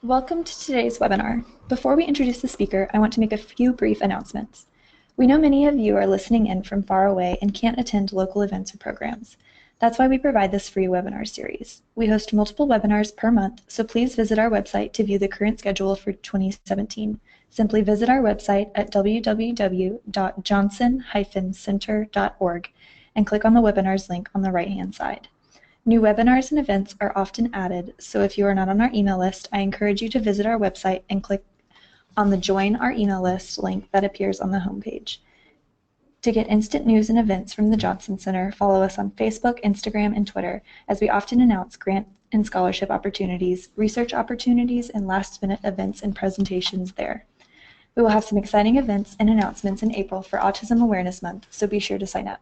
Welcome to today's webinar. Before we introduce the speaker, I want to make a few brief announcements. We know many of you are listening in from far away and can't attend local events or programs. That's why we provide this free webinar series. We host multiple webinars per month, so please visit our website to view the current schedule for 2017. Simply visit our website at www.johnson-center.org and click on the webinars link on the right-hand side. New webinars and events are often added, so if you are not on our email list, I encourage you to visit our website and click on the Join Our Email List link that appears on the homepage. To get instant news and events from the Johnson Center, follow us on Facebook, Instagram, and Twitter, as we often announce grant and scholarship opportunities, research opportunities, and last-minute events and presentations there. We will have some exciting events and announcements in April for Autism Awareness Month, so be sure to sign up.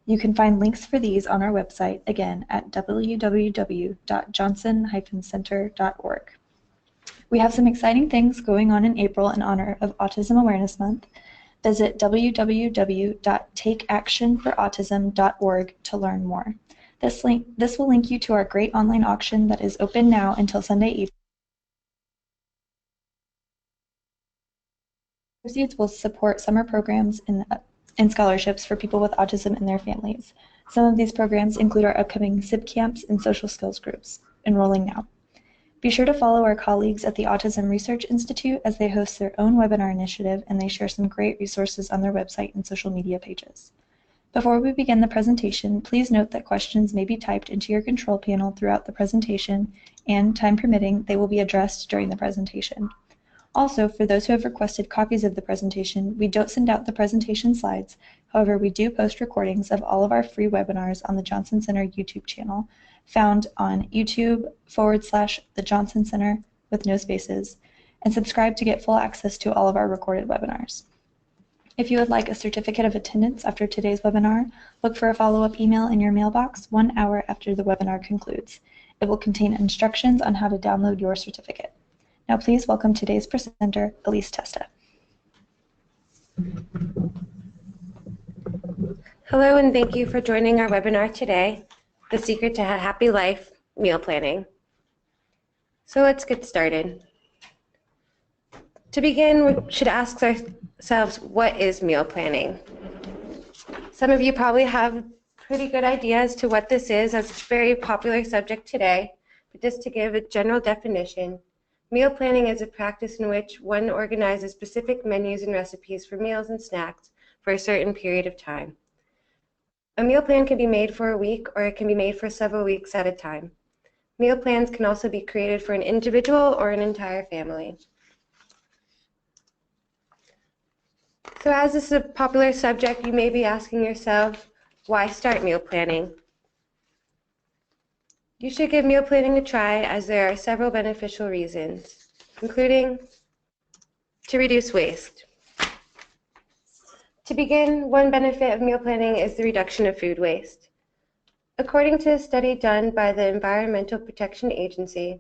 You can find links for these on our website, again, at www.johnson-center.org. We have some exciting things going on in April in honor of Autism Awareness Month. Visit www.takeactionforautism.org to learn more. This will link you to our great online auction that is open now until Sunday evening. Proceeds will support summer programs and scholarships for people with autism and their families. Some of these programs include our upcoming SIP camps and social skills groups, enrolling now. Be sure to follow our colleagues at the Autism Research Institute as they host their own webinar initiative, and they share some great resources on their website and social media pages. Before we begin the presentation, please note that questions may be typed into your control panel throughout the presentation, and, time permitting, they will be addressed during the presentation. Also, for those who have requested copies of the presentation, we don't send out the presentation slides. However, we do post recordings of all of our free webinars on the Johnson Center YouTube channel, found on YouTube/The Johnson Center with no spaces, and subscribe to get full access to all of our recorded webinars. If you would like a certificate of attendance after today's webinar, look for a follow-up email in your mailbox 1 hour after the webinar concludes. It will contain instructions on how to download your certificate. Now please welcome today's presenter, Elise Testa. Hello, and thank you for joining our webinar today, The Secret to a Happy Life, Meal Planning. So let's get started. To begin, we should ask ourselves, what is meal planning? Some of you probably have pretty good ideas to what this is, as it's a very popular subject today, but just to give a general definition, meal planning is a practice in which one organizes specific menus and recipes for meals and snacks for a certain period of time. A meal plan can be made for a week, or it can be made for several weeks at a time. Meal plans can also be created for an individual or an entire family. So as this is a popular subject, you may be asking yourself, why start meal planning? You should give meal planning a try, as there are several beneficial reasons, including to reduce waste. To begin, one benefit of meal planning is the reduction of food waste. According to a study done by the Environmental Protection Agency,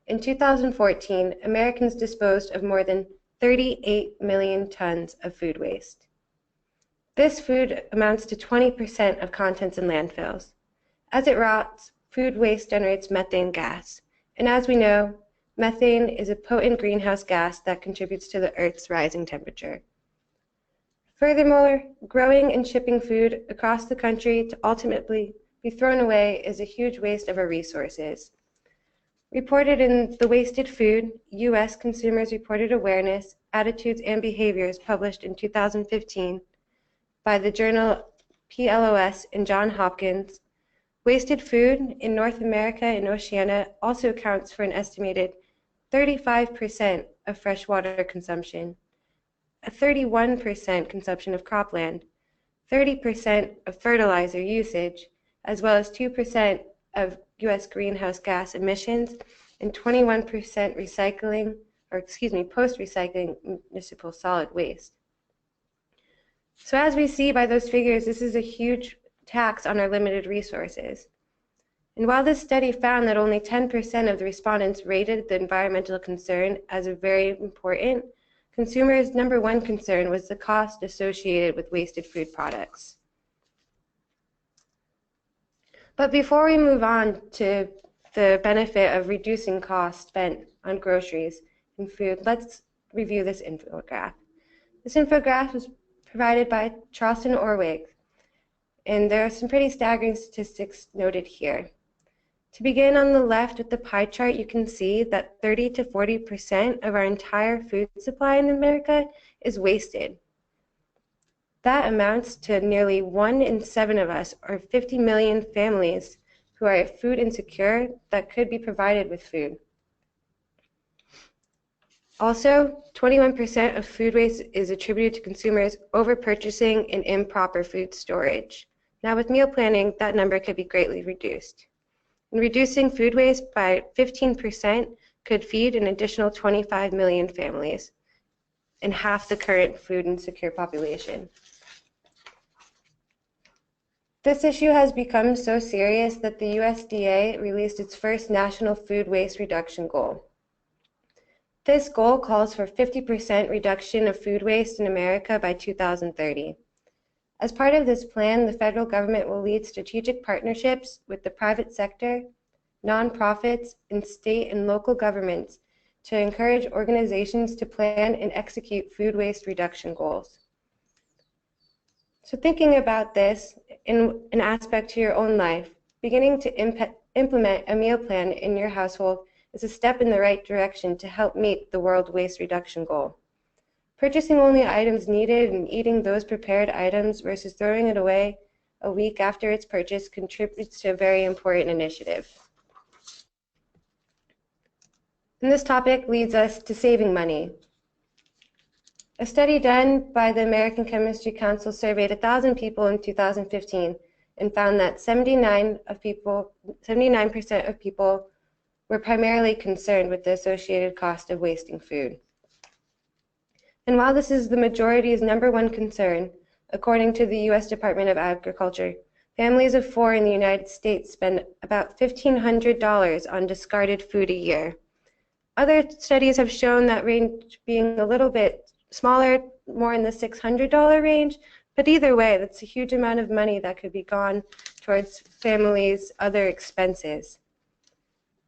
in 2014, Americans disposed of more than 38 million tons of food waste. This food amounts to 20% of contents in landfills. As it rots, food waste generates methane gas, and as we know, methane is a potent greenhouse gas that contributes to the Earth's rising temperature. Furthermore, growing and shipping food across the country to ultimately be thrown away is a huge waste of our resources. Reported in The Wasted Food, U.S. Consumers Reported Awareness, Attitudes and Behaviors, published in 2015 by the journal PLOS and Johns Hopkins, wasted food in North America and Oceania also accounts for an estimated 35% of freshwater consumption, a 31% consumption of cropland, 30% of fertilizer usage, as well as 2% of U.S. greenhouse gas emissions, and 21% post-recycling municipal solid waste. So as we see by those figures, this is a huge tax on our limited resources. And while this study found that only 10% of the respondents rated the environmental concern as a very important, consumers' number one concern was the cost associated with wasted food products. But before we move on to the benefit of reducing costs spent on groceries and food, let's review this infographic. This infographic was provided by Charleston Orwig, and there are some pretty staggering statistics noted here. To begin on the left with the pie chart, you can see that 30 to 40% of our entire food supply in America is wasted. That amounts to nearly 1 in 7 of us, or 50 million families, who are food insecure that could be provided with food. Also, 21% of food waste is attributed to consumers over-purchasing and improper food storage. Now with meal planning, that number could be greatly reduced. And reducing food waste by 15% could feed an additional 25 million families and half the current food insecure population. This issue has become so serious that the USDA released its first national food waste reduction goal. This goal calls for 50% reduction of food waste in America by 2030. As part of this plan, the federal government will lead strategic partnerships with the private sector, nonprofits, and state and local governments to encourage organizations to plan and execute food waste reduction goals. So thinking about this in an aspect to your own life, beginning to implement a meal plan in your household is a step in the right direction to help meet the world waste reduction goal. Purchasing only items needed and eating those prepared items versus throwing it away a week after its purchase contributes to a very important initiative. And this topic leads us to saving money. A study done by the American Chemistry Council surveyed 1,000 people in 2015 and found that 79% of people were primarily concerned with the associated cost of wasting food. And while this is the majority's #1 concern, according to the U.S. Department of Agriculture, families of 4 in the United States spend about $1,500 on discarded food a year. Other studies have shown that range being a little bit smaller, more in the $600 range, but either way, that's a huge amount of money that could be gone towards families' other expenses.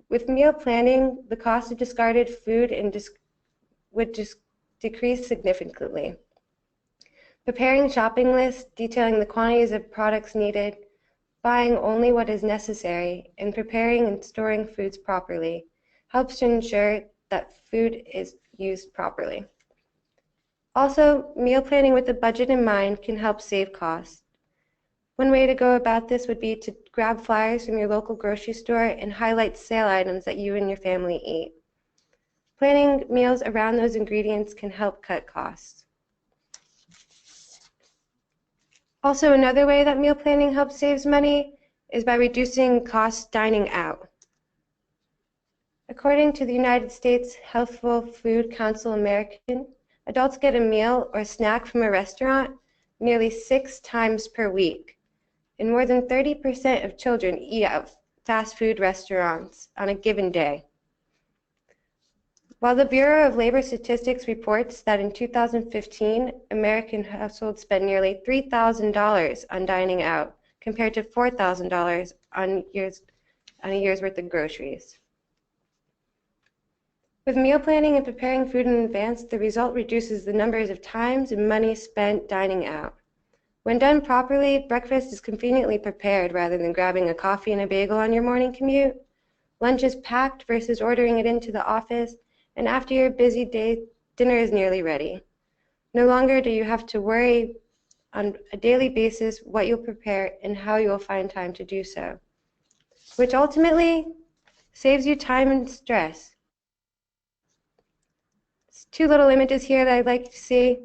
With meal planning, the cost of discarded food would just decrease significantly. Preparing shopping lists detailing the quantities of products needed, buying only what is necessary, and preparing and storing foods properly helps to ensure that food is used properly. Also, meal planning with a budget in mind can help save costs. One way to go about this would be to grab flyers from your local grocery store and highlight sale items that you and your family eat. Planning meals around those ingredients can help cut costs. Also, another way that meal planning helps save money is by reducing costs dining out. According to the United States Healthful Food Council American, adults get a meal or snack from a restaurant nearly 6 times per week, and more than 30% of children eat at fast food restaurants on a given day. While the Bureau of Labor Statistics reports that in 2015, American households spent nearly $3,000 on dining out, compared to $4,000 on a year's worth of groceries. With meal planning and preparing food in advance, the result reduces the numbers of times and money spent dining out. When done properly, breakfast is conveniently prepared rather than grabbing a coffee and a bagel on your morning commute. Lunch is packed versus ordering it into the office, and after your busy day, dinner is nearly ready. No longer do you have to worry on a daily basis what you'll prepare and how you will find time to do so, which ultimately saves you time and stress. 2 little images here that I'd like to see.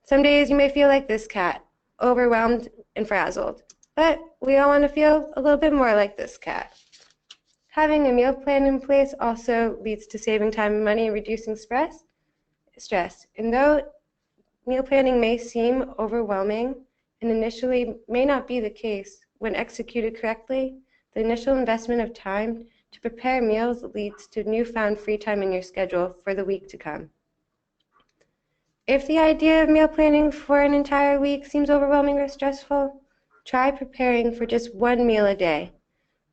Some days you may feel like this cat, overwhelmed and frazzled, but we all want to feel a little bit more like this cat. Having a meal plan in place also leads to saving time and money and reducing stress. And though meal planning may seem overwhelming and initially may not be the case, when executed correctly, the initial investment of time to prepare meals leads to newfound free time in your schedule for the week to come. If the idea of meal planning for an entire week seems overwhelming or stressful, try preparing for just 1 meal a day.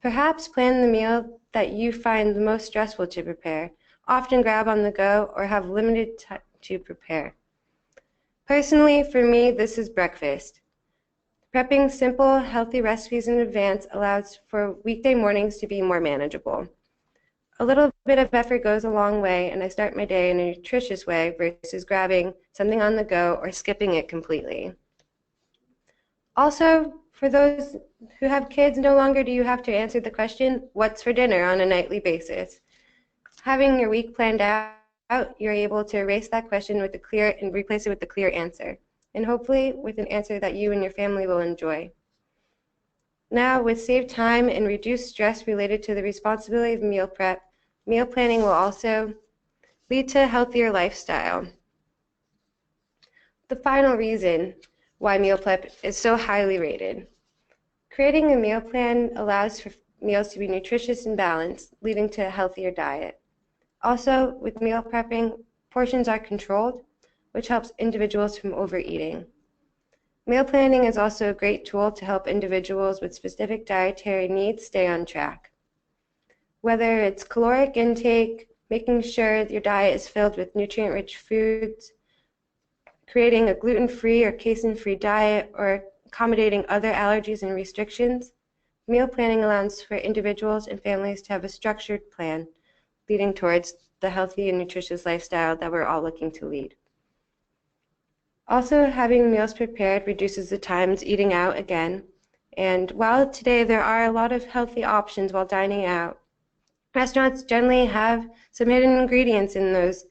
Perhaps plan the meal that you find the most stressful to prepare, often grab on the go, or have limited time to prepare. Personally, for me, this is breakfast. Prepping simple, healthy recipes in advance allows for weekday mornings to be more manageable. A little bit of effort goes a long way, and I start my day in a nutritious way versus grabbing something on the go or skipping it completely. Also, for those who have kids, no longer do you have to answer the question, what's for dinner, on a nightly basis. Having your week planned out, you're able to erase that question with a clear and replace it with a clear answer, and hopefully with an answer that you and your family will enjoy. Now, with saved time and reduced stress related to the responsibility of meal prep, meal planning will also lead to a healthier lifestyle. The final reason why meal prep is so highly rated. Creating a meal plan allows for meals to be nutritious and balanced, leading to a healthier diet. Also, with meal prepping, portions are controlled, which helps individuals from overeating. Meal planning is also a great tool to help individuals with specific dietary needs stay on track. Whether it's caloric intake, making sure your diet is filled with nutrient-rich foods, creating a gluten-free or casein-free diet, or accommodating other allergies and restrictions, meal planning allows for individuals and families to have a structured plan leading towards the healthy and nutritious lifestyle that we're all looking to lead. Also, having meals prepared reduces the times eating out again, and while today there are a lot of healthy options while dining out, restaurants generally have some hidden ingredients in those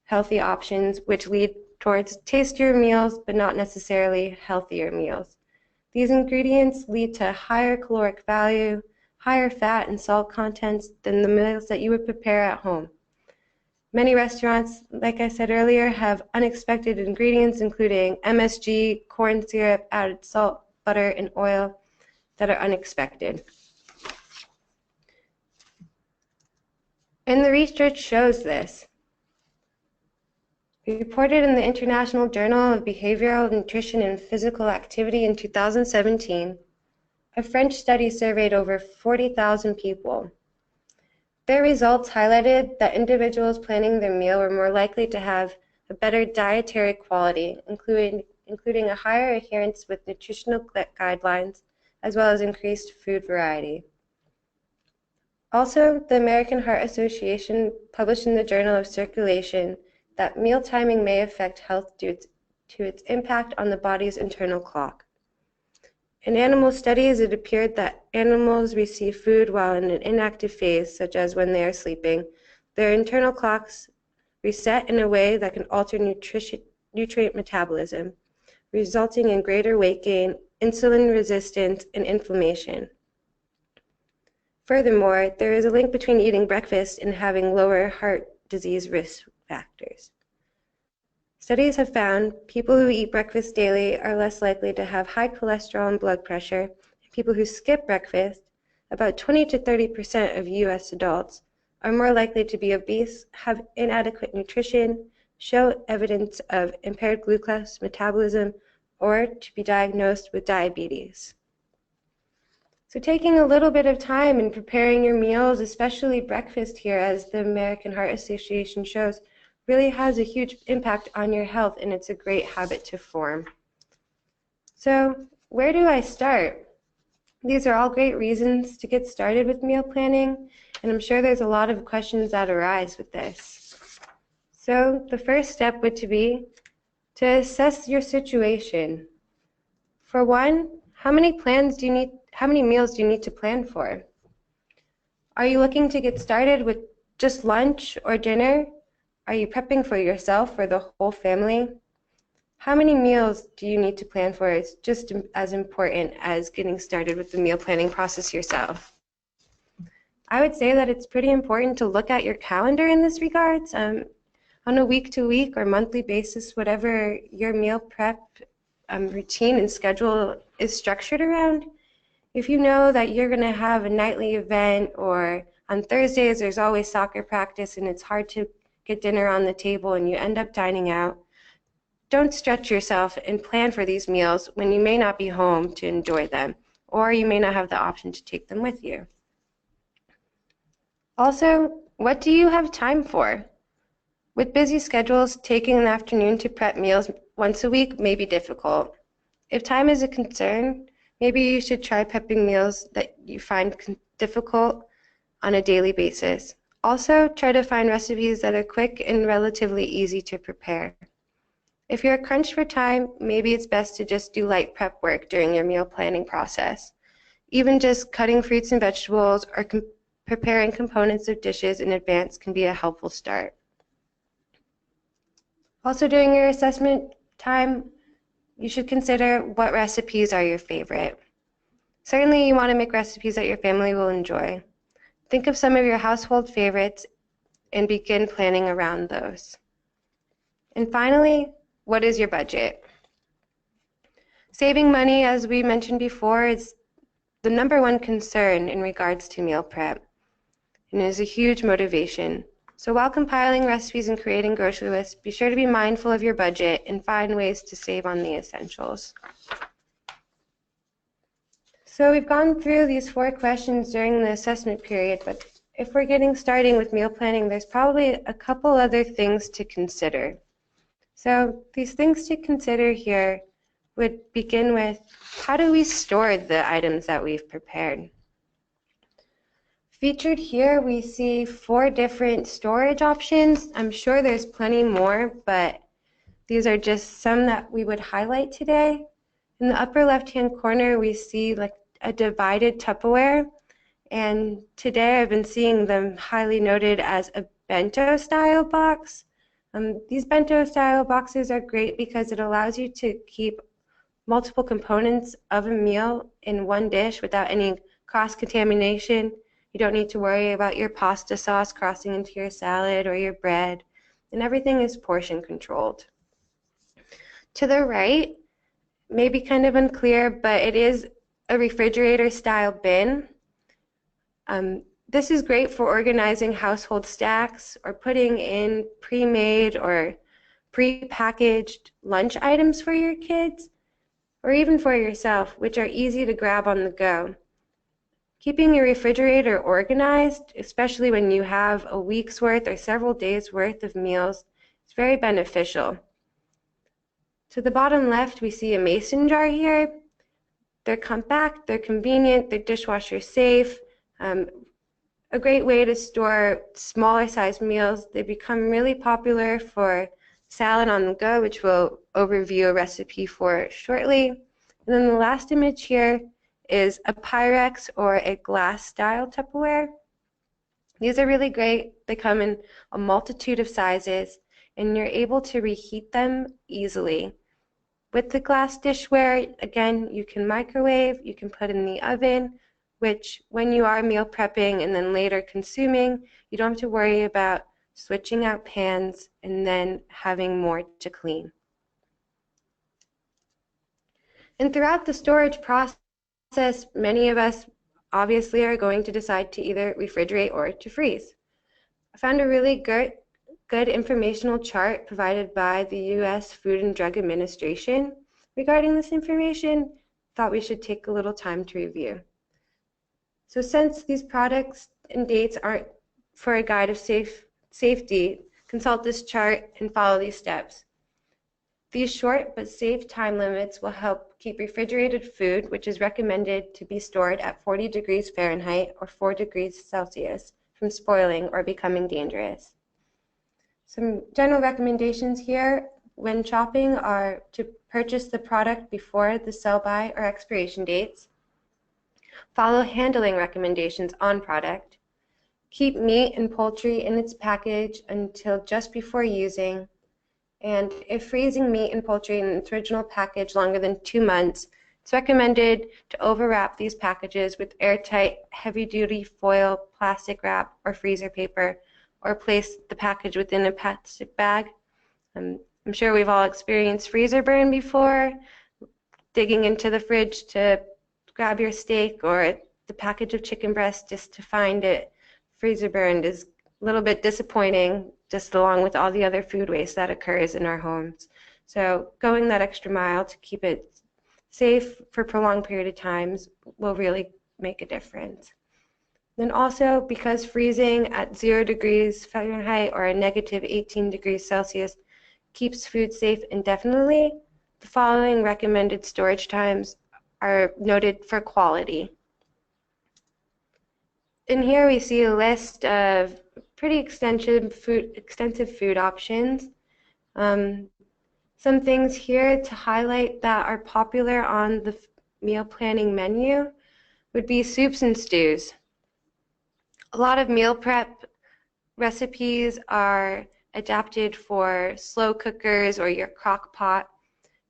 healthy options which lead towards tastier meals but not necessarily healthier meals. These ingredients lead to higher caloric value, higher fat and salt contents than the meals that you would prepare at home. Many restaurants, like I said earlier, have unexpected ingredients including MSG, corn syrup, added salt, butter, and oil that are unexpected. And the research shows this. Reported in the International Journal of Behavioral Nutrition and Physical Activity in 2017, a French study surveyed over 40,000 people. Their results highlighted that individuals planning their meal were more likely to have a better dietary quality, including a higher adherence with nutritional guidelines, as well as increased food variety. Also, the American Heart Association published in the Journal of Circulation that meal timing may affect health due to its impact on the body's internal clock. In animal studies, it appeared that animals receive food while in an inactive phase, such as when they are sleeping. Their internal clocks reset in a way that can alter nutrient metabolism, resulting in greater weight gain, insulin resistance, and inflammation. Furthermore, there is a link between eating breakfast and having lower heart disease risk factors. Studies have found people who eat breakfast daily are less likely to have high cholesterol and blood pressure, and people who skip breakfast, about 20 to 30% of US adults, are more likely to be obese, have inadequate nutrition, show evidence of impaired glucose metabolism, or to be diagnosed with diabetes. So taking a little bit of time in preparing your meals, especially breakfast here, as the American Heart Association shows, really has a huge impact on your health, and it's a great habit to form. So where do I start? These are all great reasons to get started with meal planning, and I'm sure there's a lot of questions that arise with this. So the first step would be to assess your situation. For one, how many meals do you need to plan for? Are you looking to get started with just lunch or dinner? Are you prepping for yourself or the whole family? How many meals do you need to plan for? It's just as important as getting started with the meal planning process yourself. I would say that it's pretty important to look at your calendar in this regards. On a week-to-week or monthly basis, whatever your meal prep routine and schedule is structured around. If you know that you're going to have a nightly event, or on Thursdays there's always soccer practice and it's hard to get dinner on the table and you end up dining out, don't stretch yourself and plan for these meals when you may not be home to enjoy them, or you may not have the option to take them with you. Also, what do you have time for? With busy schedules, taking an afternoon to prep meals once a week may be difficult. If time is a concern, maybe you should try prepping meals that you find difficult on a daily basis. Also, try to find recipes that are quick and relatively easy to prepare. If you're crunched for time, maybe it's best to just do light prep work during your meal planning process. Even just cutting fruits and vegetables or preparing components of dishes in advance can be a helpful start. Also, during your assessment time, you should consider what recipes are your favorite. Certainly, you want to make recipes that your family will enjoy. Think of some of your household favorites and begin planning around those. And finally, what is your budget? Saving money, as we mentioned before, is the #1 concern in regards to meal prep, and is a huge motivation. So while compiling recipes and creating grocery lists, be sure to be mindful of your budget and find ways to save on the essentials. So we've gone through these 4 questions during the assessment period, but if we're getting started with meal planning, there's probably a couple other things to consider. So these things to consider here would begin with, how do we store the items that we've prepared? Featured here, we see 4 different storage options. I'm sure there's plenty more, but these are just some that we would highlight today. In the upper left-hand corner, we see like a divided Tupperware, and today I've been seeing them highly noted as a bento style box. These bento style boxes are great because it allows you to keep multiple components of a meal in one dish without any cross-contamination. You don't need to worry about your pasta sauce crossing into your salad or your bread, and everything is portion controlled. To the right, maybe kind of unclear, but it is a refrigerator style bin. This is great for organizing household stacks or putting in pre-made or pre-packaged lunch items for your kids, or even for yourself, which are easy to grab on the go. Keeping your refrigerator organized, especially when you have a week's worth or several days worth of meals, is very beneficial. To the bottom left, we see a mason jar here. They're compact, they're convenient, they're dishwasher safe. A great way to store smaller sized meals. They become really popular for salad on the go, which we'll overview a recipe for shortly. And then the last image here is a Pyrex or a glass style Tupperware. These are really great. They come in a multitude of sizes, and you're able to reheat them easily. With the glass dishware, again, you can microwave, you can put in the oven, which when you are meal prepping and then later consuming, you don't have to worry about switching out pans and then having more to clean. And throughout the storage process, many of us obviously are going to decide to either refrigerate or to freeze. I found a really good informational chart provided by the U.S. Food and Drug Administration regarding this information. Thought we should take a little time to review. So since these products and dates aren't for a guide of safety, consult this chart and follow these steps. These short but safe time limits will help keep refrigerated food, which is recommended to be stored at 40 degrees Fahrenheit or 4 degrees Celsius, from spoiling or becoming dangerous. Some general recommendations here when shopping are to purchase the product before the sell-by or expiration dates, follow handling recommendations on product, keep meat and poultry in its package until just before using, and if freezing meat and poultry in its original package longer than 2 months, it's recommended to overwrap these packages with airtight, heavy-duty foil, plastic wrap, or freezer paper, or place the package within a plastic bag. I'm sure we've all experienced freezer burn before, digging into the fridge to grab your steak or the package of chicken breast just to find it freezer burned is a little bit disappointing, just along with all the other food waste that occurs in our homes. So going that extra mile to keep it safe for a prolonged period of times will really make a difference. Then also, because freezing at 0 degrees Fahrenheit or a negative 18 degrees Celsius keeps food safe indefinitely, the following recommended storage times are noted for quality. In here we see a list of pretty extensive food options. Some things here to highlight that are popular on the meal planning menu would be soups and stews. A lot of meal prep recipes are adapted for slow cookers or your crock pot.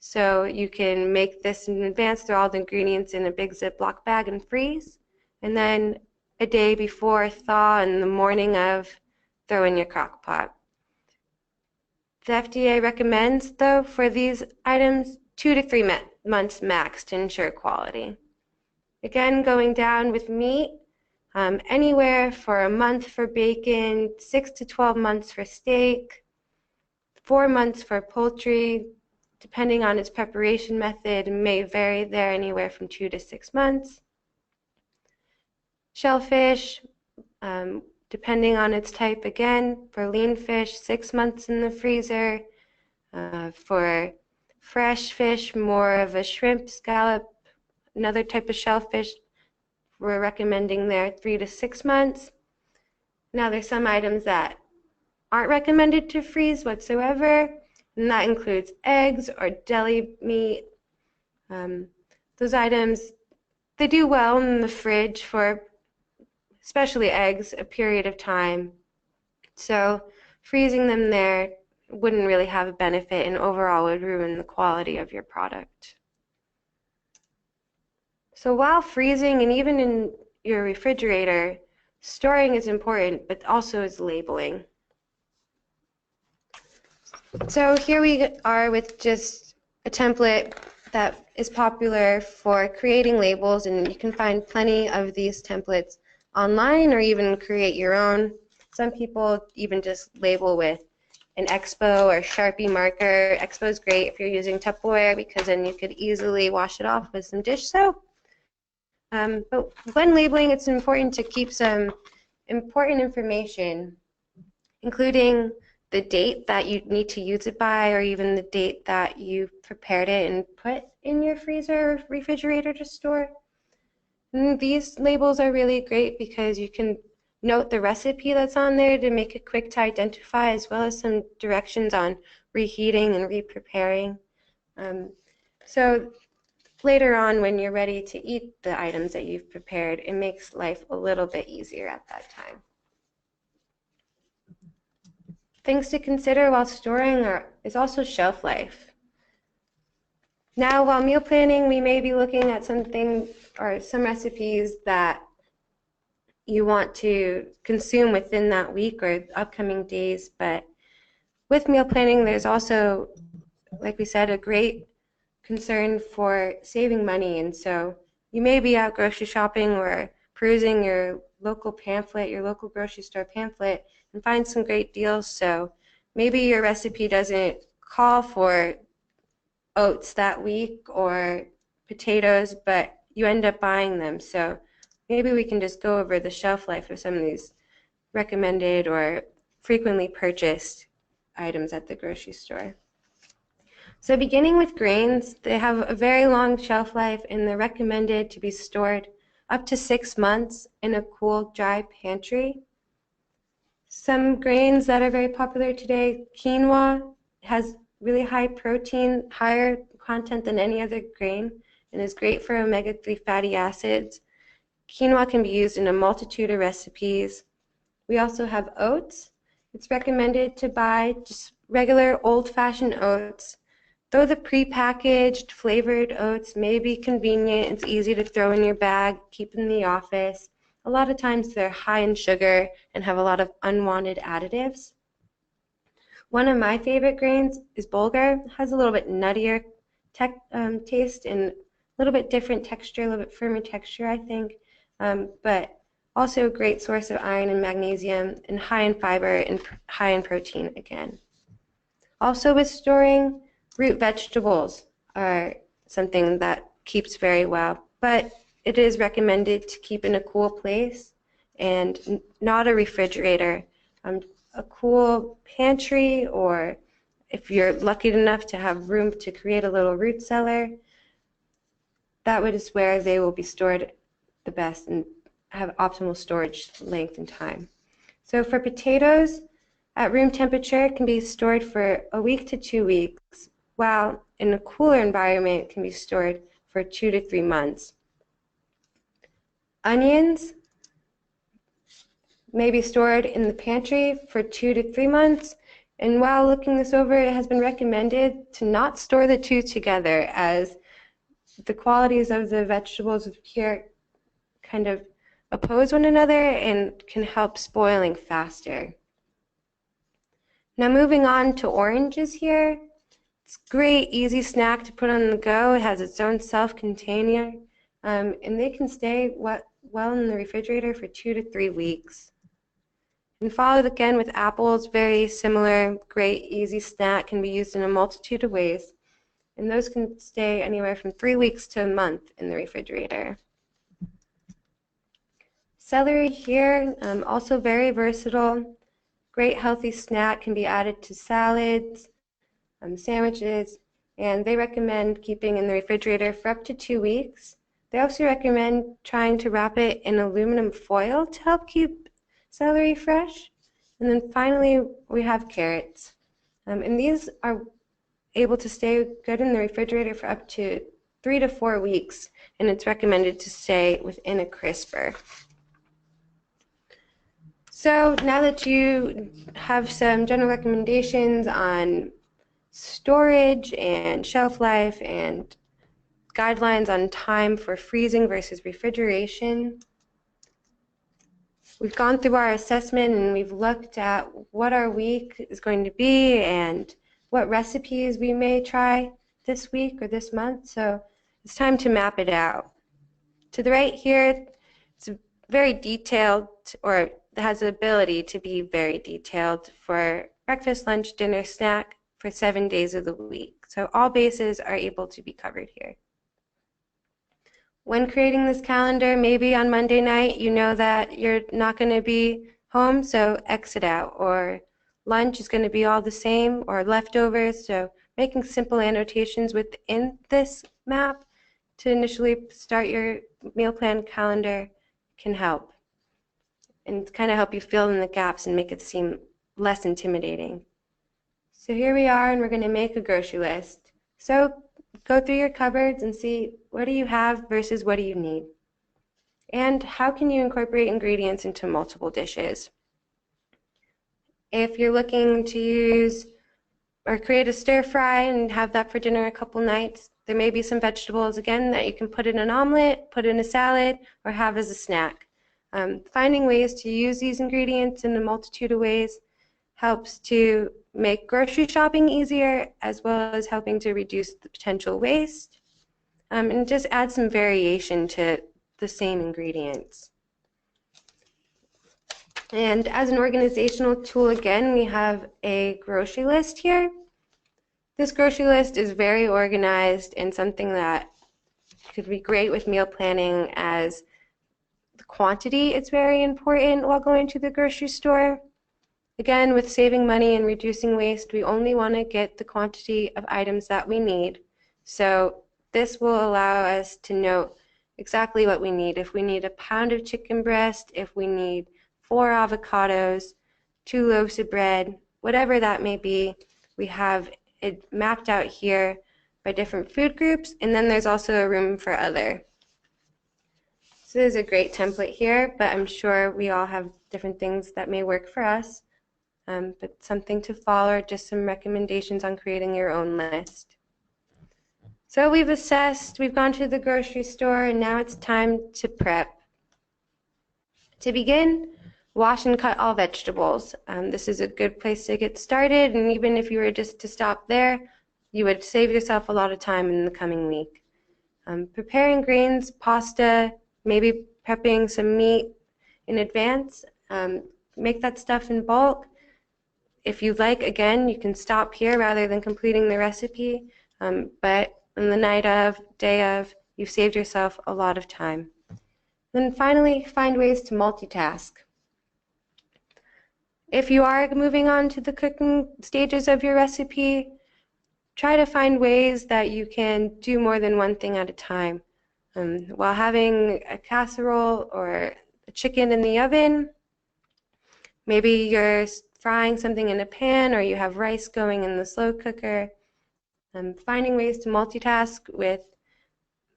So you can make this in advance, throw all the ingredients in a big Ziploc bag and freeze. And then a day before thaw and the morning of, throw in your crock pot. The FDA recommends, though, for these items, 2 to 3 months max to ensure quality. Again, going down with meat, anywhere for a month for bacon, 6 to 12 months for steak, 4 months for poultry, depending on its preparation method, may vary there anywhere from 2 to 6 months. Shellfish, depending on its type, again, for lean fish, 6 months in the freezer. For fresh fish, more of a shrimp, scallop, another type of shellfish, we're recommending there 3 to 6 months. Now there's some items that aren't recommended to freeze whatsoever, and that includes eggs or deli meat. Those items, they do well in the fridge for, especially eggs, a period of time. So freezing them there wouldn't really have a benefit and overall would ruin the quality of your product. So while freezing and even in your refrigerator, storing is important, but also is labeling. So here we are with just a template that is popular for creating labels, and you can find plenty of these templates online or even create your own. Some people even just label with an Expo or Sharpie marker. Expo is great if you're using Tupperware because then you could easily wash it off with some dish soap. But when labeling, it's important to keep some important information, including the date that you need to use it by, or even the date that you prepared it and put in your freezer or refrigerator to store. And these labels are really great because you can note the recipe that's on there to make it quick to identify, as well as some directions on reheating and re-preparing. So later on, when you're ready to eat the items that you've prepared, it makes life a little bit easier at that time. Things to consider while storing is also shelf life. Now, while meal planning, we may be looking at something or some recipes that you want to consume within that week or upcoming days, but with meal planning, there's also, like we said, a great concern for saving money. And so you may be out grocery shopping or perusing your local pamphlet, your local grocery store pamphlet, and find some great deals. So maybe your recipe doesn't call for oats that week or potatoes, but you end up buying them. So maybe we can just go over the shelf life of some of these recommended or frequently purchased items at the grocery store. So beginning with grains, they have a very long shelf life and they're recommended to be stored up to 6 months in a cool, dry pantry. Some grains that are very popular today, quinoa has really high protein, higher content than any other grain, and is great for omega-3 fatty acids. Quinoa can be used in a multitude of recipes. We also have oats. It's recommended to buy just regular old-fashioned oats. Though the prepackaged flavored oats may be convenient, it's easy to throw in your bag, keep in the office. A lot of times they're high in sugar and have a lot of unwanted additives. One of my favorite grains is bulgur. It has a little bit nuttier taste and a little bit different texture, a little bit firmer texture, I think, but also a great source of iron and magnesium and high in fiber and high in protein again. Also with storing, root vegetables are something that keeps very well, but it is recommended to keep in a cool place. and not a refrigerator. A cool pantry, or if you're lucky enough to have room to create a little root cellar, that is where they will be stored the best and have optimal storage length and time. So for potatoes, at room temperature, it can be stored for a week to 2 weeks, while in a cooler environment, it can be stored for 2 to 3 months. Onions may be stored in the pantry for 2 to 3 months, and while looking this over, it has been recommended to not store the two together, as the qualities of the vegetables here kind of oppose one another and can help spoiling faster. Now moving on to oranges here. It's a great, easy snack to put on the go. It has its own self-container, and they can stay well in the refrigerator for 2 to 3 weeks. And followed again with apples, very similar, great, easy snack, can be used in a multitude of ways. And those can stay anywhere from 3 weeks to a month in the refrigerator. Celery here, also very versatile. Great healthy snack, can be added to salads, sandwiches, and they recommend keeping in the refrigerator for up to 2 weeks. They also recommend trying to wrap it in aluminum foil to help keep celery fresh. And then finally, we have carrots. And these are able to stay good in the refrigerator for up to 3 to 4 weeks, and it's recommended to stay within a crisper. So now that you have some general recommendations on storage and shelf life and guidelines on time for freezing versus refrigeration, we've gone through our assessment and we've looked at what our week is going to be and what recipes we may try this week or this month. So it's time to map it out. To the right here, it's very detailed, or has the ability to be very detailed for breakfast, lunch, dinner, snack for 7 days of the week. So all bases are able to be covered here. When creating this calendar, maybe on Monday night, you know that you're not going to be home, so exit out. Or lunch is going to be all the same, or leftovers. So making simple annotations within this map to initially start your meal plan calendar can help and kind of help you fill in the gaps and make it seem less intimidating. So here we are, and we're going to make a grocery list. So go through your cupboards and see, what do you have versus what do you need? And how can you incorporate ingredients into multiple dishes? If you're looking to use or create a stir fry and have that for dinner a couple nights, there may be some vegetables, again, that you can put in an omelet, put in a salad, or have as a snack. Finding ways to use these ingredients in a multitude of ways helps to make grocery shopping easier, as well as helping to reduce the potential waste, and just add some variation to the same ingredients. And as an organizational tool, again, we have a grocery list here. This grocery list is very organized and something that could be great with meal planning, as the quantity is very important while going to the grocery store. Again, with saving money and reducing waste, we only want to get the quantity of items that we need. So this will allow us to know exactly what we need. If we need a pound of chicken breast, if we need 4 avocados, 2 loaves of bread, whatever that may be, we have it mapped out here by different food groups, and then there's also a room for other. So this is a great template here, but I'm sure we all have different things that may work for us. But something to follow, just some recommendations on creating your own list. So we've assessed, we've gone to the grocery store, and now it's time to prep. To begin, wash and cut all vegetables. This is a good place to get started, and even if you were just to stop there, you would save yourself a lot of time in the coming week. Preparing grains, pasta, maybe prepping some meat in advance. Make that stuff in bulk. If you'd like, again, you can stop here rather than completing the recipe, but on the night of, day of, you've saved yourself a lot of time. Then finally, find ways to multitask. If you are moving on to the cooking stages of your recipe, try to find ways that you can do more than one thing at a time. While having a casserole or a chicken in the oven, maybe you're frying something in a pan or you have rice going in the slow cooker. Finding ways to multitask with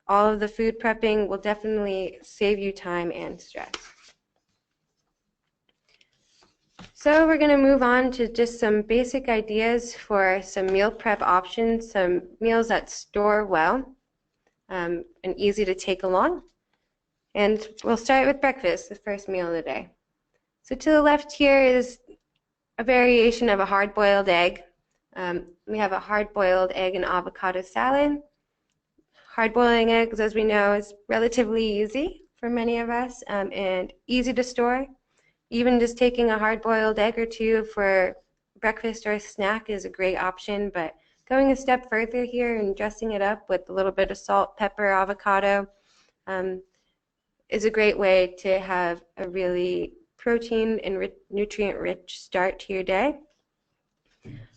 all of the food prepping will definitely save you time and stress. So we're going to move on to just some basic ideas for some meal prep options, some meals that store well and easy to take along. And we'll start with breakfast, the first meal of the day. So to the left here is a variation of a hard-boiled egg. We have a hard-boiled egg and avocado salad. Hard-boiling eggs, as we know, is relatively easy for many of us and easy to store. Even just taking a hard-boiled egg or two for breakfast or a snack is a great option, but going a step further here and dressing it up with a little bit of salt, pepper, avocado is a great way to have a really protein and nutrient-rich start to your day.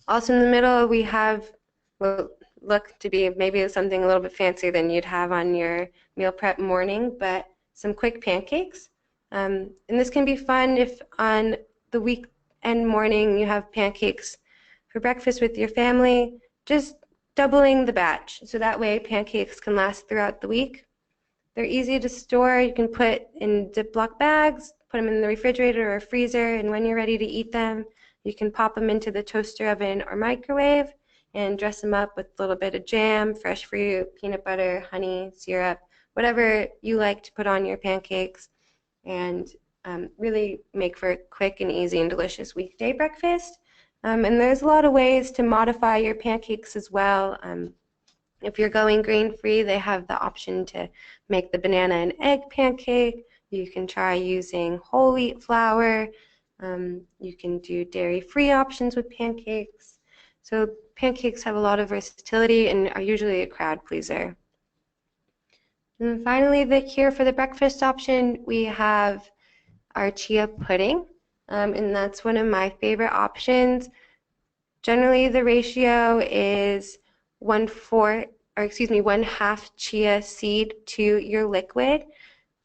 Also in the middle, we have what look to be maybe something a little bit fancier than you'd have on your meal prep morning, but some quick pancakes. And this can be fun if on the weekend morning you have pancakes for breakfast with your family, just doubling the batch. So that way pancakes can last throughout the week. They're easy to store. You can put in Ziploc bags, put them in the refrigerator or freezer, and when you're ready to eat them, you can pop them into the toaster oven or microwave and dress them up with a little bit of jam, fresh fruit, peanut butter, honey, syrup, whatever you like to put on your pancakes, and really make for a quick and easy and delicious weekday breakfast. And there's a lot of ways to modify your pancakes as well. If you're going grain-free, they have the option to make the banana and egg pancake. You can try using whole wheat flour. You can do dairy-free options with pancakes. So pancakes have a lot of versatility and are usually a crowd pleaser. And then finally, here for the breakfast option, we have our chia pudding, and that's one of my favorite options. Generally, the ratio is 1/2 chia seed to your liquid.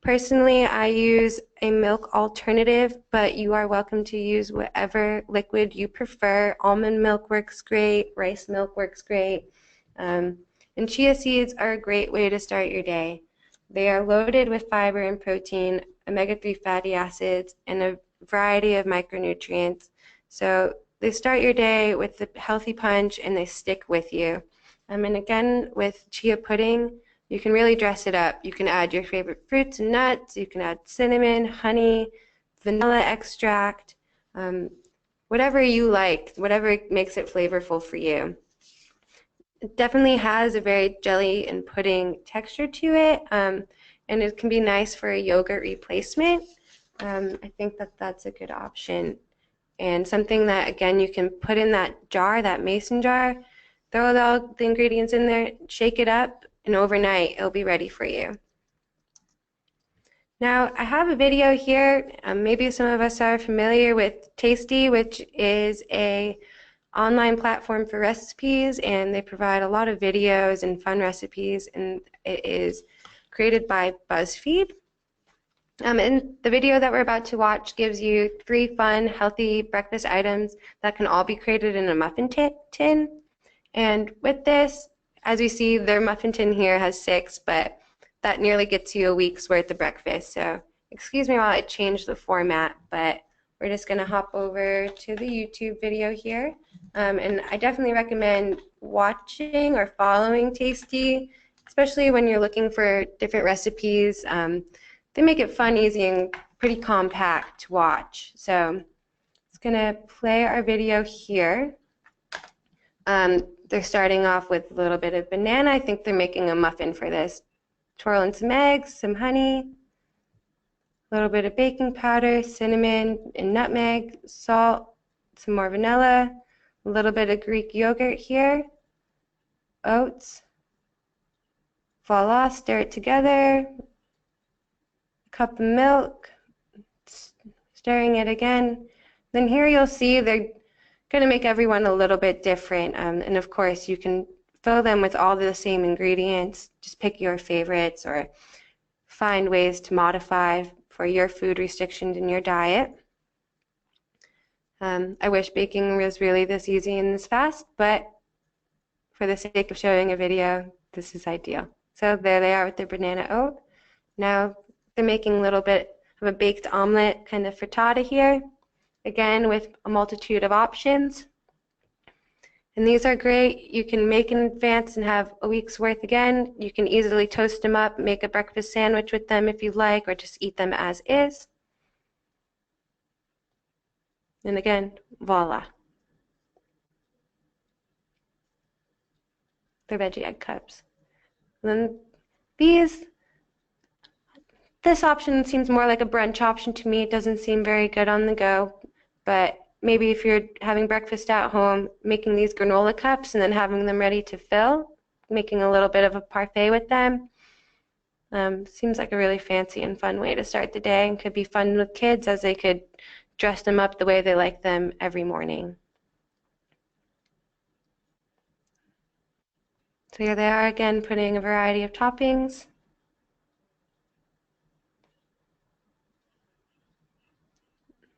Personally, I use a milk alternative, but you are welcome to use whatever liquid you prefer. Almond milk works great, rice milk works great, and chia seeds are a great way to start your day. They are loaded with fiber and protein, omega-3 fatty acids, and a variety of micronutrients. So they start your day with a healthy punch and they stick with you. And again, with chia pudding, you can really dress it up. You can add your favorite fruits and nuts. You can add cinnamon, honey, vanilla extract, whatever you like, whatever makes it flavorful for you. It definitely has a very jelly and pudding texture to it, and it can be nice for a yogurt replacement. I think that that's a good option. And something that, again, you can put in that jar, that mason jar, throw all the ingredients in there, shake it up, and overnight it'll be ready for you. Now, I have a video here. Maybe some of us are familiar with Tasty, which is an online platform for recipes, and they provide a lot of videos and fun recipes, and it is created by BuzzFeed. And the video that we're about to watch gives you 3 fun, healthy breakfast items that can all be created in a muffin tin. And with this, as you see, their muffin tin here has 6, but that nearly gets you a week's worth of breakfast. So excuse me while I change the format, but we're just going to hop over to the YouTube video here. And I definitely recommend watching or following Tasty, especially when you're looking for different recipes. They make it fun, easy, and pretty compact to watch. So it's going to play our video here. They're starting off with a little bit of banana. I think they're making a muffin for this. Twirl in some eggs, some honey, a little bit of baking powder, cinnamon and nutmeg, salt, some more vanilla, a little bit of Greek yogurt here, oats. Voila, stir it together. A cup of milk, stirring it again. Then here you'll see they're going to make everyone a little bit different. And of course, you can fill them with all the same ingredients. Just pick your favorites or find ways to modify for your food restrictions in your diet. I wish baking was really this easy and this fast, but for the sake of showing a video, this is ideal. So there they are with their banana oat. Now they're making a little bit of a baked omelet kind of frittata here, again with a multitude of options. And these are great. You can make in advance and have a week's worth again. You can easily toast them up, make a breakfast sandwich with them if you like, or just eat them as is. And again, voila. The veggie egg cups. And then this option seems more like a brunch option to me. It doesn't seem very good on the go, but maybe if you're having breakfast at home, making these granola cups and then having them ready to fill, making a little bit of a parfait with them, seems like a really fancy and fun way to start the day, and could be fun with kids as they could dress them up the way they like them every morning. So here they are again, putting a variety of toppings.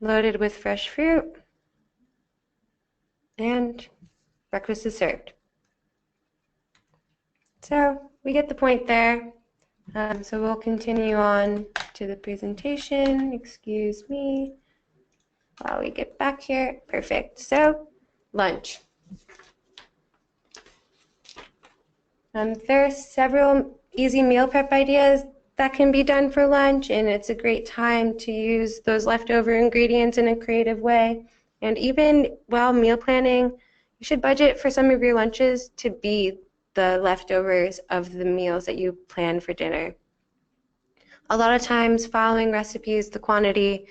Loaded with fresh fruit. And breakfast is served. So we get the point there. So we'll continue on to the presentation. Excuse me. While we get back here. Perfect. So lunch. There are several easy meal prep ideas that can be done for lunch, and it's a great time to use those leftover ingredients in a creative way. And even while meal planning, you should budget for some of your lunches to be the leftovers of the meals that you plan for dinner. A lot of times following recipes, the quantity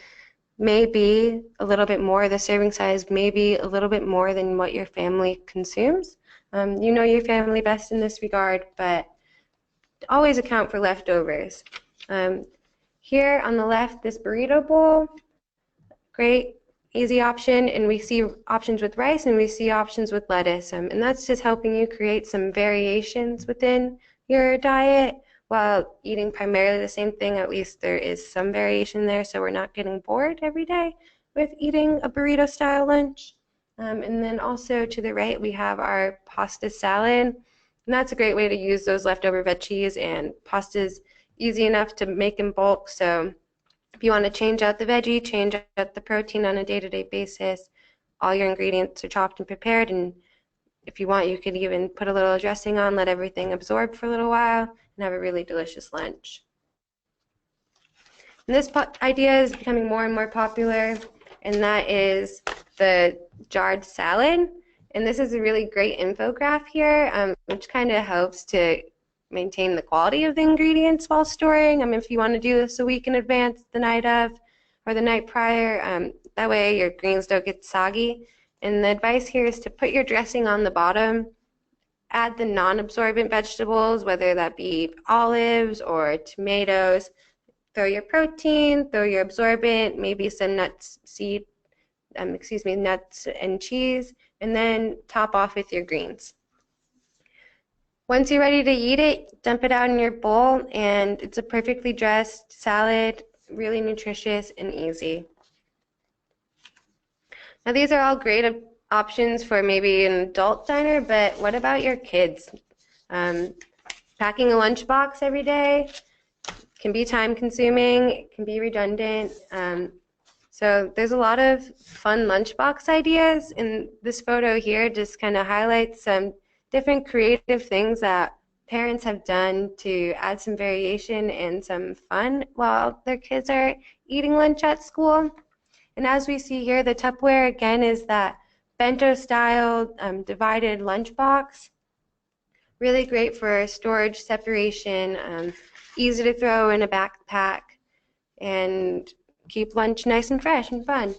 may be a little bit more, the serving size may be a little bit more than what your family consumes. You know your family best in this regard, but always account for leftovers. Here on the left, this burrito bowl, great, easy option, and we see options with rice and we see options with lettuce, and that's just helping you create some variations within your diet while eating primarily the same thing. At least there is some variation there, so we're not getting bored every day with eating a burrito style lunch. And then also to the right we have our pasta salad, and that's a great way to use those leftover veggies, and pasta is easy enough to make in bulk, so if you want to change out the veggie, change out the protein on a day-to-day basis, all your ingredients are chopped and prepared, and if you want you could even put a little dressing on, let everything absorb for a little while, and have a really delicious lunch. And this idea is becoming more and more popular, and that is the jarred salad. And this is a really great infograph here, which kind of helps to maintain the quality of the ingredients while storing. If you want to do this a week in advance, the night of, or the night prior, that way your greens don't get soggy. And the advice here is to put your dressing on the bottom, add the non-absorbent vegetables, whether that be olives or tomatoes, throw your protein, throw your absorbent, maybe some nuts and cheese, and then top off with your greens. Once you're ready to eat it, dump it out in your bowl, and it's a perfectly dressed salad, really nutritious and easy. Now these are all great options for maybe an adult diner, but what about your kids? Packing a lunchbox every day can be time consuming, it can be redundant. So there's a lot of fun lunchbox ideas, and this photo here just kind of highlights some different creative things that parents have done to add some variation and some fun while their kids are eating lunch at school. And as we see here, the Tupperware again is that bento style divided lunchbox. Really great for storage separation, easy to throw in a backpack, and keep lunch nice and fresh and fun.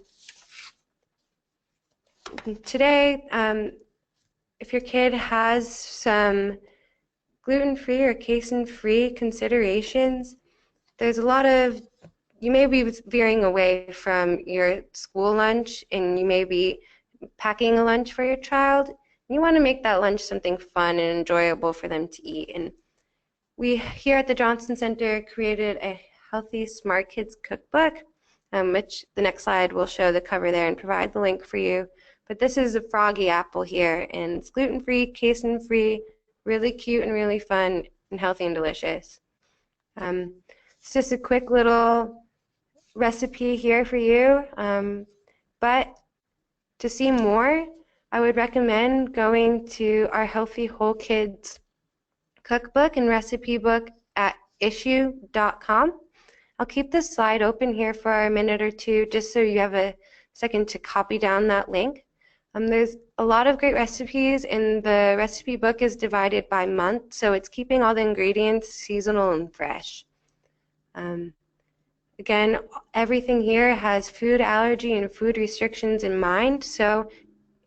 Today, if your kid has some gluten-free or casein-free considerations, there's a lot of you may be veering away from your school lunch, and you may be packing a lunch for your child. You want to make that lunch something fun and enjoyable for them to eat. And we here at the Johnson Center created a Healthy Smart Kids Cookbook, which the next slide will show the cover there and provide the link for you. But this is a froggy apple here, and it's gluten-free, casein-free, really cute and really fun and healthy and delicious. It's just a quick little recipe here for you, but to see more, I would recommend going to our Healthy Whole Kids cookbook and recipe book at issue.com. I'll keep this slide open here for a minute or two just so you have a second to copy down that link. There's a lot of great recipes, and the recipe book is divided by month, so it's keeping all the ingredients seasonal and fresh. Again, everything here has food allergy and food restrictions in mind, so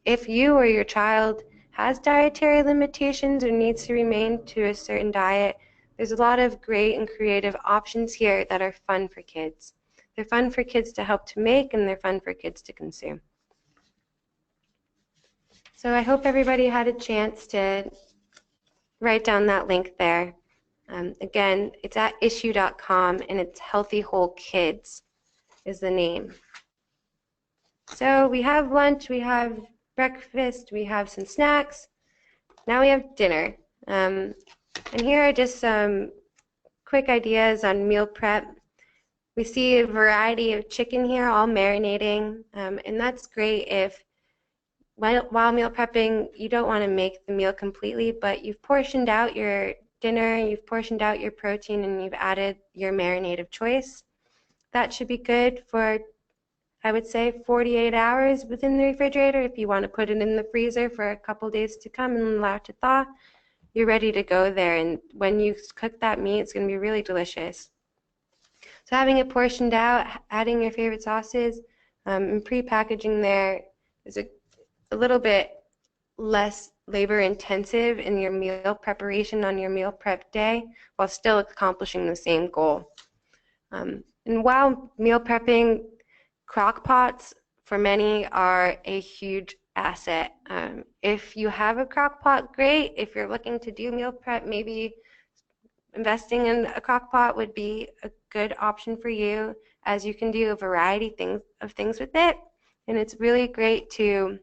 if you or your child has dietary limitations or needs to remain to a certain diet, there's a lot of great and creative options here that are fun for kids. They're fun for kids to help to make, and they're fun for kids to consume. So I hope everybody had a chance to write down that link there. Again, it's at issue.com, and it's Healthy Whole Kids is the name. So we have lunch, we have breakfast, we have some snacks. Now we have dinner. And here are just some quick ideas on meal prep. We see a variety of chicken here, all marinating, and that's great if while meal prepping, you don't want to make the meal completely, but you've portioned out your dinner, you've portioned out your protein, and you've added your marinade of choice. That should be good for, I would say, 48 hours within the refrigerator. If you want to put it in the freezer for a couple days to come and allow it to thaw, you're ready to go there. And when you cook that meat, it's going to be really delicious. So having it portioned out, adding your favorite sauces, and pre-packaging there is a little bit less labor intensive in your meal preparation on your meal prep day while still accomplishing the same goal. And while meal prepping, crock pots for many are a huge asset. If you have a crock pot, great. If you're looking to do meal prep, maybe investing in a crock pot would be a good option for you, as you can do a variety of things with it. And it's really great to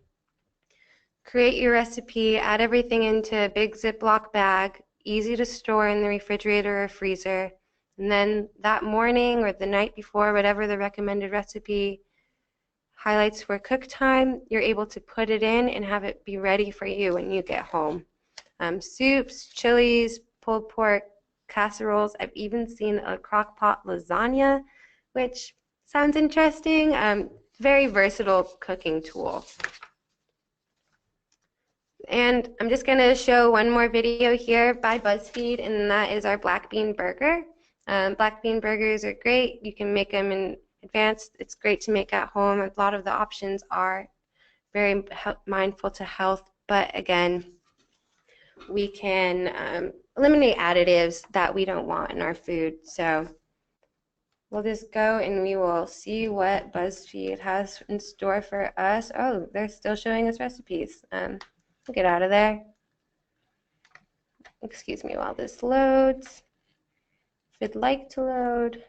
create your recipe, add everything into a big Ziploc bag, easy to store in the refrigerator or freezer, and then that morning or the night before, whatever the recommended recipe highlights for cook time, you're able to put it in and have it be ready for you when you get home. Soups, chilies, pulled pork, casseroles. I've even seen a crock pot lasagna, which sounds interesting. Very versatile cooking tool. And I'm just going to show one more video here by BuzzFeed, and that is our black bean burger. Black bean burgers are great. You can make them in advance. It's great to make at home. A lot of the options are very mindful to health, but again, we can eliminate additives that we don't want in our food. So we'll just go and we will see what BuzzFeed has in store for us. Oh, they're still showing us recipes. We'll get out of there. Excuse me while this loads. If you'd like to load.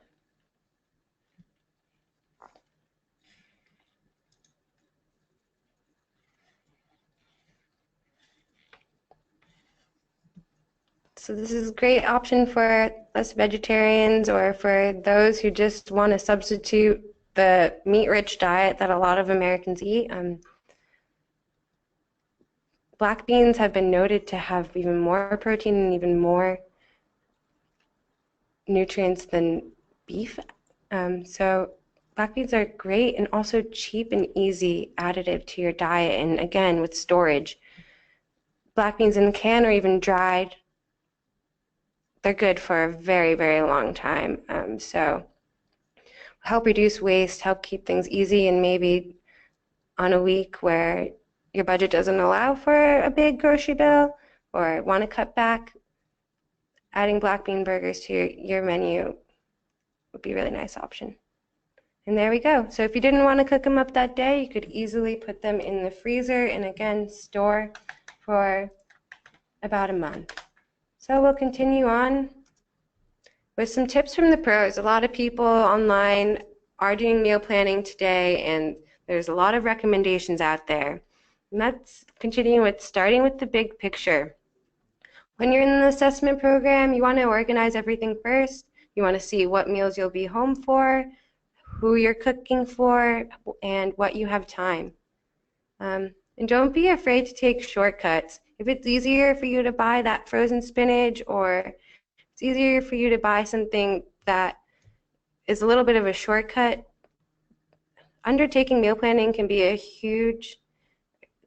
So this is a great option for us vegetarians or for those who just want to substitute the meat-rich diet that a lot of Americans eat. Black beans have been noted to have even more protein and even more nutrients than beef. So black beans are great and also cheap and easy additive to your diet. And again, with storage, black beans in a can or even dried, they're good for a very, very long time. So help reduce waste, help keep things easy, and maybe on a week where your budget doesn't allow for a big grocery bill or want to cut back, adding black bean burgers to your menu would be a really nice option. And there we go. So if you didn't want to cook them up that day, you could easily put them in the freezer and again store for about a month. So we'll continue on with some tips from the pros. A lot of people online are doing meal planning today, and there's a lot of recommendations out there. And that's continuing with starting with the big picture. When you're in an assessment program, you want to organize everything first. You want to see what meals you'll be home for, who you're cooking for, and what you have time. And don't be afraid to take shortcuts. If it's easier for you to buy that frozen spinach, or it's easier for you to buy something that is a little bit of a shortcut, undertaking meal planning can be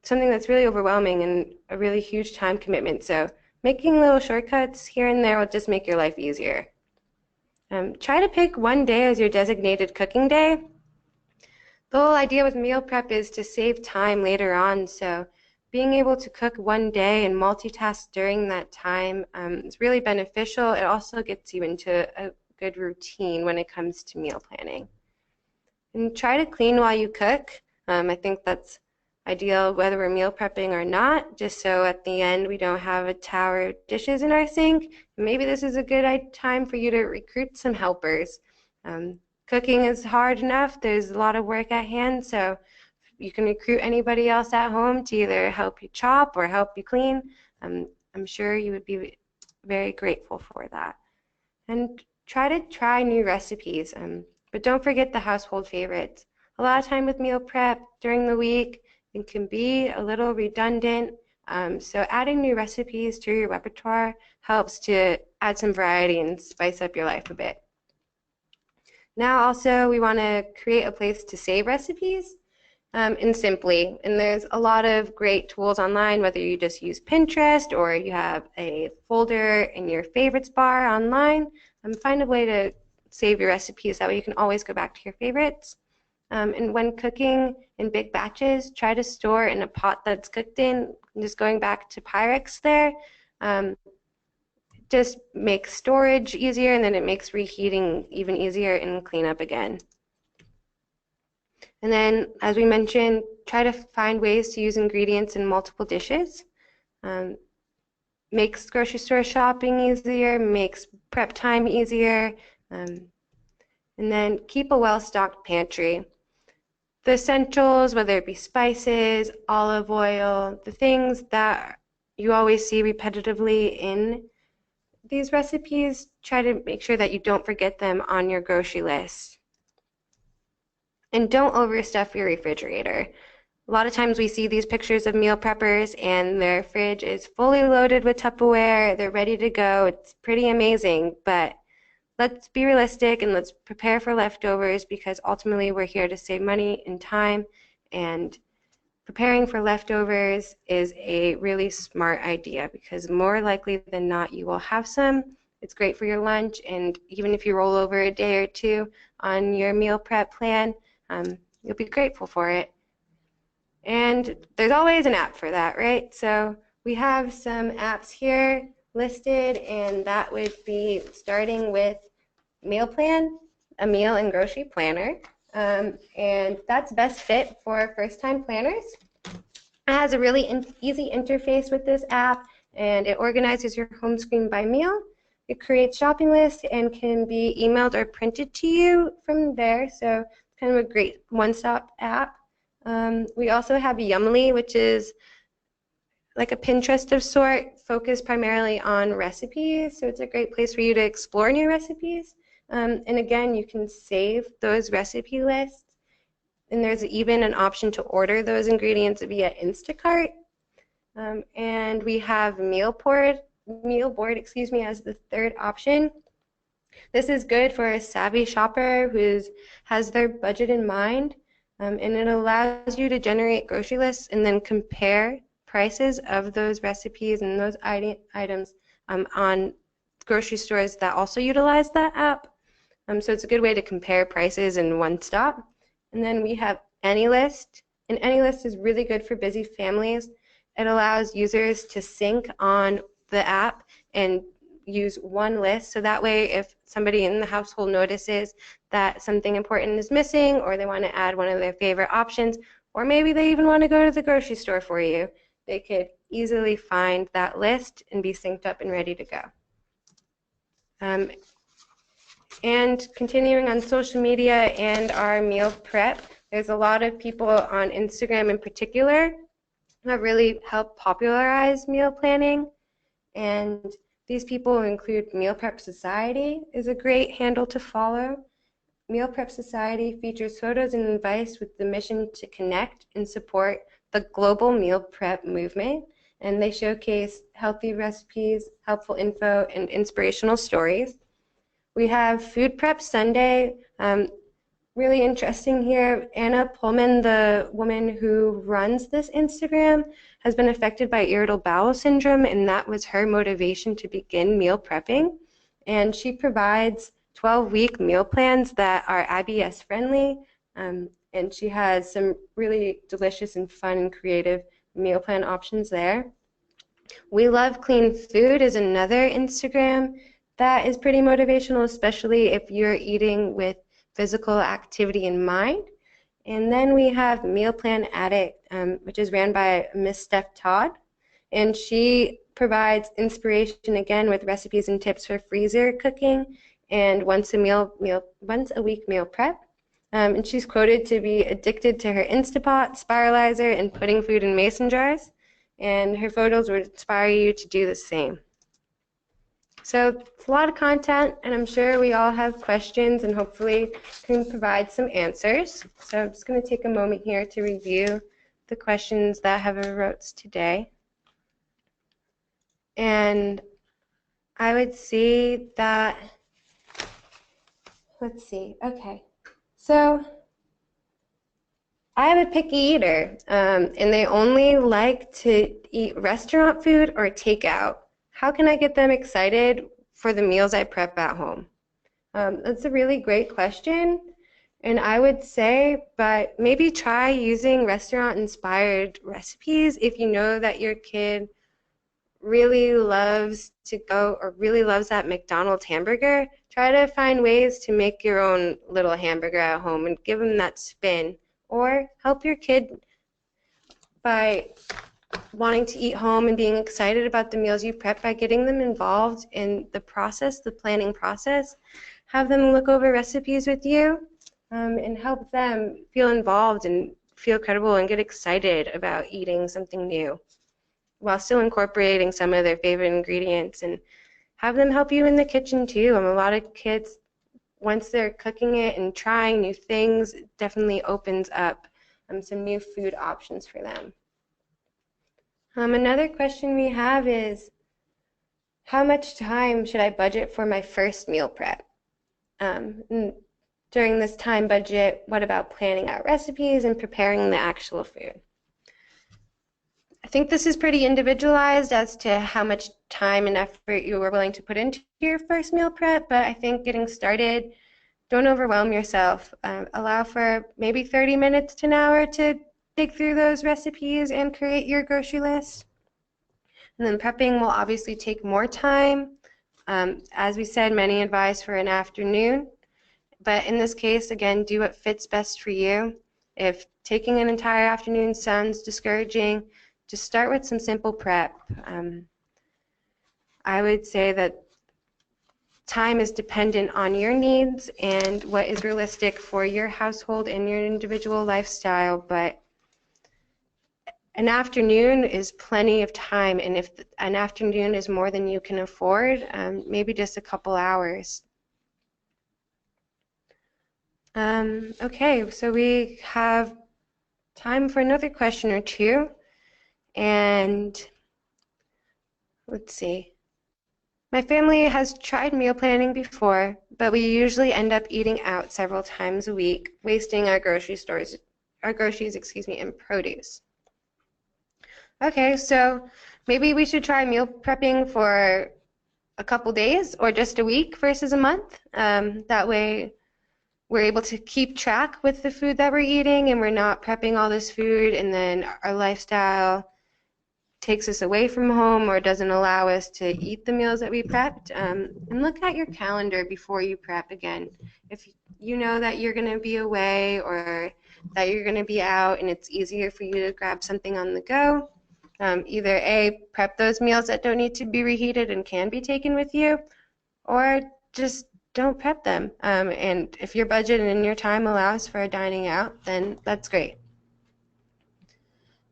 something that's really overwhelming and a really huge time commitment. So making little shortcuts here and there will just make your life easier. Try to pick one day as your designated cooking day. The whole idea with meal prep is to save time later on, so being able to cook one day and multitask during that time is really beneficial. It also gets you into a good routine when it comes to meal planning. And try to clean while you cook. I think that's ideal whether we're meal prepping or not, just so at the end we don't have a tower of dishes in our sink. Maybe this is a good time for you to recruit some helpers. Cooking is hard enough. There's a lot of work at hand, so you can recruit anybody else at home to either help you chop or help you clean. I'm sure you would be very grateful for that. And try new recipes, but don't forget the household favorites. A lot of time with meal prep during the week, it can be a little redundant, so adding new recipes to your repertoire helps to add some variety and spice up your life a bit. Now also we want to create a place to save recipes and simply, and there's a lot of great tools online, whether you just use Pinterest or you have a folder in your favorites bar online, find a way to save your recipes. That way you can always go back to your favorites. And when cooking in big batches, try to store in a pot that's cooked in. Just going back to Pyrex there, just makes storage easier, and then it makes reheating even easier and cleanup again. And then, as we mentioned, try to find ways to use ingredients in multiple dishes. Makes grocery store shopping easier, makes prep time easier, and then keep a well-stocked pantry. The essentials, whether it be spices, olive oil, the things that you always see repetitively in these recipes, try to make sure that you don't forget them on your grocery list. And don't overstuff your refrigerator. A lot of times we see these pictures of meal preppers and their fridge is fully loaded with Tupperware, they're ready to go, it's pretty amazing, but let's be realistic and let's prepare for leftovers, because ultimately we're here to save money and time, and preparing for leftovers is a really smart idea, because more likely than not you will have some. It's great for your lunch, and even if you roll over a day or two on your meal prep plan, you'll be grateful for it. And there's always an app for that, right? So we have some apps here listed, and that would be starting with Meal Plan, a meal and grocery planner, and that's best fit for first-time planners. It has a really easy interface with this app, and it organizes your home screen by meal. It creates shopping lists and can be emailed or printed to you from there, so it's kind of a great one-stop app. We also have Yummly, which is like a Pinterest of sort, focused primarily on recipes, so it's a great place for you to explore new recipes. And again, you can save those recipe lists, and there's even an option to order those ingredients via Instacart. And we have Meal Board, as the third option. This is good for a savvy shopper who has their budget in mind, and it allows you to generate grocery lists and then compare prices of those recipes and those items on grocery stores that also utilize that app. So it's a good way to compare prices in one stop. And then we have AnyList, and AnyList is really good for busy families. It allows users to sync on the app and use one list, so that way if somebody in the household notices that something important is missing, or they want to add one of their favorite options, or maybe they even want to go to the grocery store for you, they could easily find that list and be synced up and ready to go. And continuing on social media and our meal prep, there's a lot of people on Instagram in particular that really help popularize meal planning. And these people include Meal Prep Society is a great handle to follow. Meal Prep Society features photos and advice with the mission to connect and support the global meal prep movement. And they showcase healthy recipes, helpful info, and inspirational stories. We have Food Prep Sunday. Really interesting here. Anna Pullman, the woman who runs this Instagram, has been affected by irritable bowel syndrome, and that was her motivation to begin meal prepping. And she provides 12-week meal plans that are IBS friendly, and she has some really delicious and fun and creative meal plan options there. We Love Clean Food is another Instagram that is pretty motivational, especially if you're eating with physical activity in mind. And then we have Meal Plan Addict, which is ran by Miss Steph Todd, and she provides inspiration again with recipes and tips for freezer cooking and once a week meal prep. And she's quoted to be addicted to her Instapot, spiralizer, and putting food in mason jars. And her photos would inspire you to do the same. So it's a lot of content, and I'm sure we all have questions and hopefully can provide some answers. So I'm just going to take a moment here to review the questions that have arose today. And I would say that, let's see, okay. So I have a picky eater, and they only like to eat restaurant food or takeout. How can I get them excited for the meals I prep at home? That's a really great question, and I would say, but maybe try using restaurant-inspired recipes if you know that your kid really loves to go or really loves that McDonald's hamburger. Try to find ways to make your own little hamburger at home and give them that spin, or help your kid by wanting to eat home and being excited about the meals you prep by getting them involved in the process, the planning process. Have them look over recipes with you, and help them feel involved and feel credible and get excited about eating something new while still incorporating some of their favorite ingredients, and have them help you in the kitchen too. A lot of kids, once they're cooking it and trying new things, it definitely opens up some new food options for them. Another question we have is, how much time should I budget for my first meal prep? During this time budget, what about planning out recipes and preparing the actual food? I think this is pretty individualized as to how much time and effort you are willing to put into your first meal prep, but I think getting started, don't overwhelm yourself. Allow for maybe 30 minutes to an hour to dig through those recipes and create your grocery list. And then prepping will obviously take more time. As we said, many advise for an afternoon, but in this case, again, do what fits best for you. If taking an entire afternoon sounds discouraging, just start with some simple prep. I would say that time is dependent on your needs and what is realistic for your household and your individual lifestyle, but an afternoon is plenty of time, and if an afternoon is more than you can afford, maybe just a couple hours. Okay, so we have time for another question or two, and let's see. My family has tried meal planning before, but we usually end up eating out several times a week, wasting our groceries, and produce. Okay, so maybe we should try meal prepping for a couple days or just a week versus a month. That way we're able to keep track with the food that we're eating, and we're not prepping all this food and then our lifestyle takes us away from home or doesn't allow us to eat the meals that we prepped. And look at your calendar before you prep again. If you know that you're going to be away or that you're going to be out and it's easier for you to grab something on the go, either A, prep those meals that don't need to be reheated and can be taken with you, or just don't prep them. And if your budget and your time allows for a dining out, then that's great.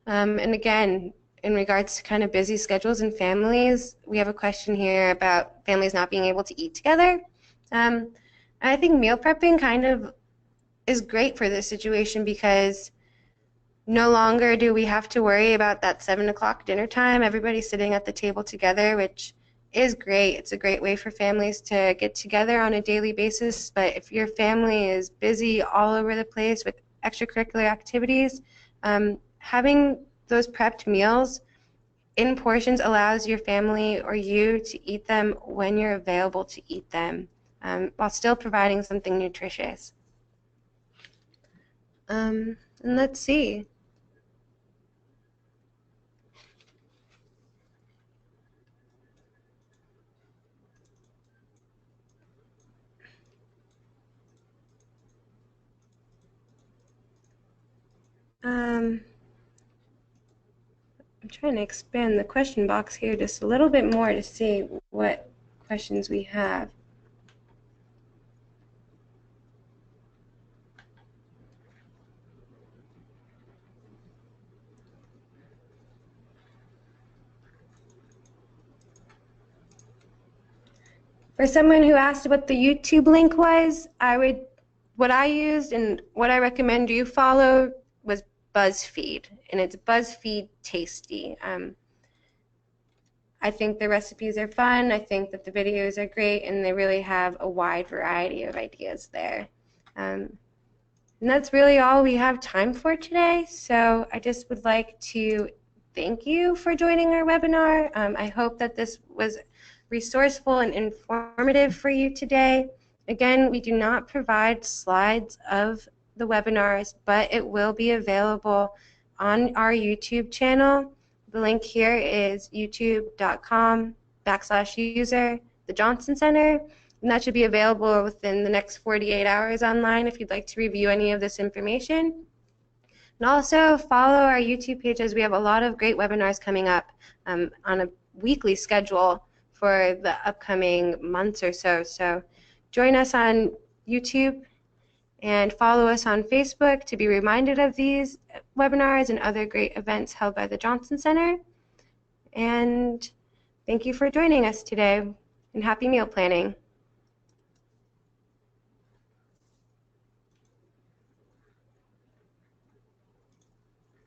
And again, in regards to kind of busy schedules and families, we have a question here about families not being able to eat together. I think meal prepping kind of is great for this situation because no longer do we have to worry about that 7 o'clock dinner time, everybody sitting at the table together, which is great. It's a great way for families to get together on a daily basis, but if your family is busy all over the place with extracurricular activities, having those prepped meals in portions allows your family or you to eat them when you're available to eat them, while still providing something nutritious. And let's see. I'm trying to expand the question box here just a little bit more to see what questions we have. For someone who asked what the YouTube link was, what I used and what I recommend you follow was BuzzFeed, and it's BuzzFeed Tasty. I think the recipes are fun, I think that the videos are great, and they really have a wide variety of ideas there. And that's really all we have time for today, so I just would like to thank you for joining our webinar. I hope that this was resourceful and informative for you today. Again, we do not provide slides of the webinars, but it will be available on our YouTube channel. The link here is youtube.com/user, the Johnson Center, and that should be available within the next 48 hours online if you'd like to review any of this information. And also follow our YouTube page as we have a lot of great webinars coming up on a weekly schedule for the upcoming months or so. So join us on YouTube and follow us on Facebook to be reminded of these webinars and other great events held by the Johnson Center. And thank you for joining us today, and happy meal planning.